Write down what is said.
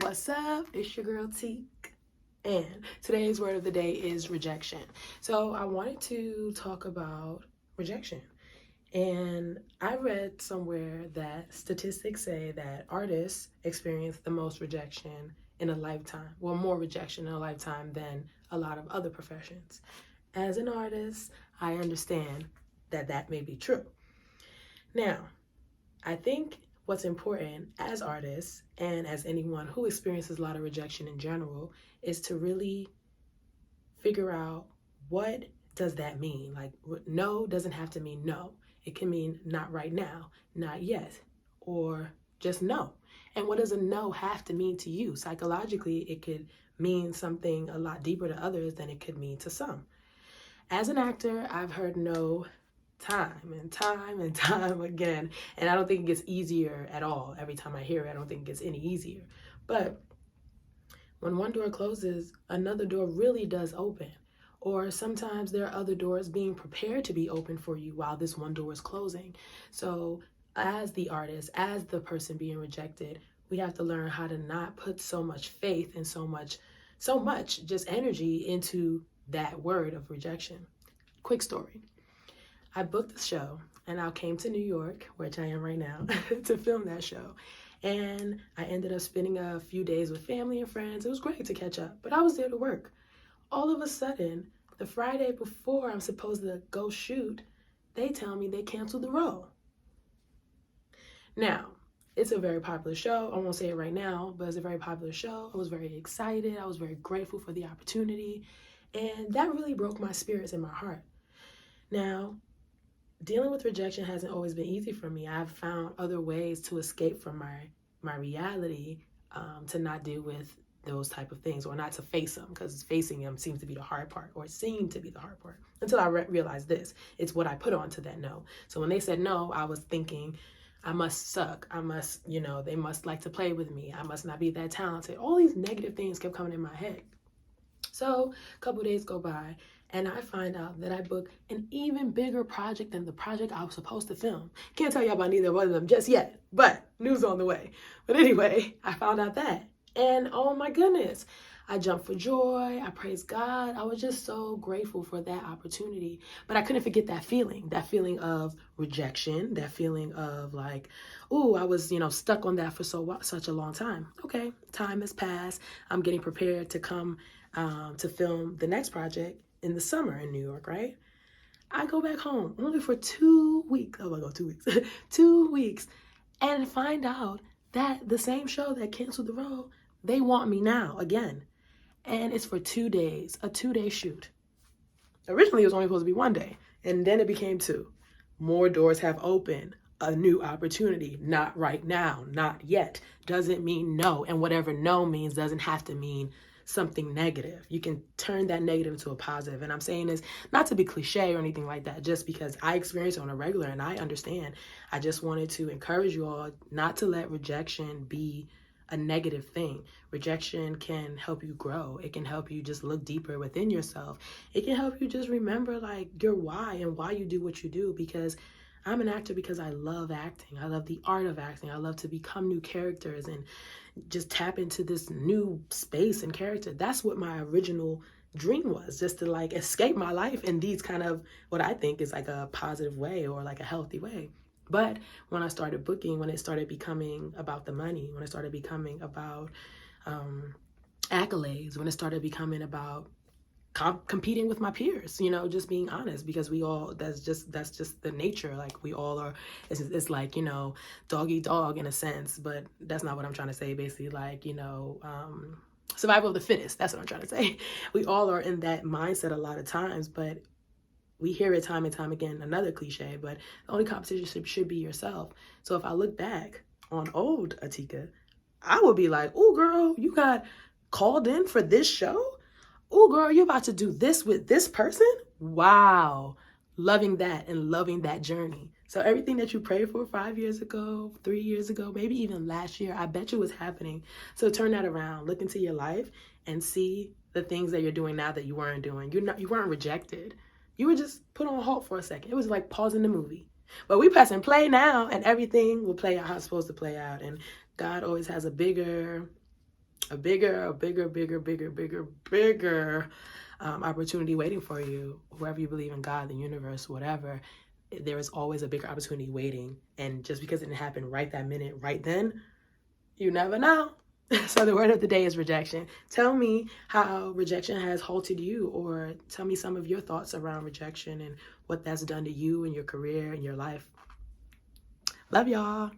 What's up? It's your girl Teak, and today's word of the day is rejection. So I wanted to talk about rejection. And I read somewhere that statistics say that artists experience the most rejection in a lifetime. Well, more rejection in a lifetime than a lot of other professions. As an artist, I understand that that may be true. Now, I think what's important as artists and as anyone who experiences a lot of rejection in general is to really figure out what does that mean. Like, no doesn't have to mean no. It can mean not right now, not yet, or just no. And what does a no have to mean to you? Psychologically, it could mean something a lot deeper to others than it could mean to some. As an actor, I've heard no time and time and time again. And I don't think it gets easier at all. Every time I hear it, I don't think it gets any easier. But when one door closes, another door really does open. Or sometimes there are other doors being prepared to be open for you while this one door is closing. So as the artist, as the person being rejected, we have to learn how to not put so much faith and so much just energy into that word of rejection. Quick story. I booked the show and I came to New York, which I am right now, to film that show. And I ended up spending a few days with family and friends. It was great to catch up, but I was there to work. All of a sudden, the Friday before I'm supposed to go shoot, they tell me they canceled the role. Now, it's a very popular show. I won't say it right now, but it's a very popular show. I was very excited. I was very grateful for the opportunity. And that really broke my spirits and my heart. Now, dealing with rejection hasn't always been easy for me. I've found other ways to escape from my reality, to not deal with those type of things, or not to face them, because facing them seems to be the hard part, or it seemed to be the hard part, until I realized this. It's what I put onto that no. So when they said no, I was thinking, I must suck. I must, they must like to play with me. I must not be that talented. All these negative things kept coming in my head. So a couple days go by, and I find out that I booked an even bigger project than the project I was supposed to film. Can't tell you about neither one of them just yet, but news on the way. But anyway, I found out that. And oh my goodness, I jumped for joy. I praised God. I was just so grateful for that opportunity. But I couldn't forget that feeling of rejection, that feeling of like, ooh, I was, stuck on that for such a long time. Okay, time has passed. I'm getting prepared to come to film the next project in the summer in New York, right? I go back home only for 2 weeks. Oh my God, 2 weeks. 2 weeks. And find out that the same show that canceled the role, they want me now again. And it's for 2 days, a 2-day shoot. Originally, it was only supposed to be 1 day, and then it became 2. More doors have opened. A new opportunity. Not right now, not yet. Doesn't mean no. And whatever no means doesn't have to mean something negative. You can turn that negative into a positive. And I'm saying this not to be cliche or anything like that, just because I experience it on a regular and I understand. I just wanted to encourage you all not to let rejection be a negative thing. Rejection can help you grow. It can help you just look deeper within yourself. It can help you just remember like your why and why you do what you do, because I'm an actor because I love acting. I love the art of acting. I love to become new characters and just tap into this new space and character. That's what my original dream was, just to like escape my life in these kind of what I think is like a positive way or like a healthy way. But when I started booking, when it started becoming about the money, when it started becoming about accolades, when it started becoming about competing with my peers, just being honest, because we all, that's just the nature. Like we all are, it's like, dog eat dog in a sense, but that's not what I'm trying to say. Basically like, survival of the fittest. That's what I'm trying to say. We all are in that mindset a lot of times, but we hear it time and time again, another cliche, but the only competition should be yourself. So if I look back on old Atika, I would be like, oh girl, you got called in for this show? Oh girl, you're about to do this with this person? Wow. Loving that and loving that journey. So everything that you prayed for 5 years ago, 3 years ago, maybe even last year, I bet you was happening. So turn that around, look into your life and see the things that you're doing now that you weren't doing. You weren't rejected. You were just put on hold for a second. It was like pausing the movie. But we press and play now, and everything will play out how it's supposed to play out. And God always has a bigger a bigger opportunity waiting for you. Whoever you believe in, God, the universe, whatever, there is always a bigger opportunity waiting. And just because it didn't happen right that minute, right then, you never know. So the word of the day is rejection. Tell me how rejection has halted you, or tell me some of your thoughts around rejection and what that's done to you and your career and your life. Love y'all.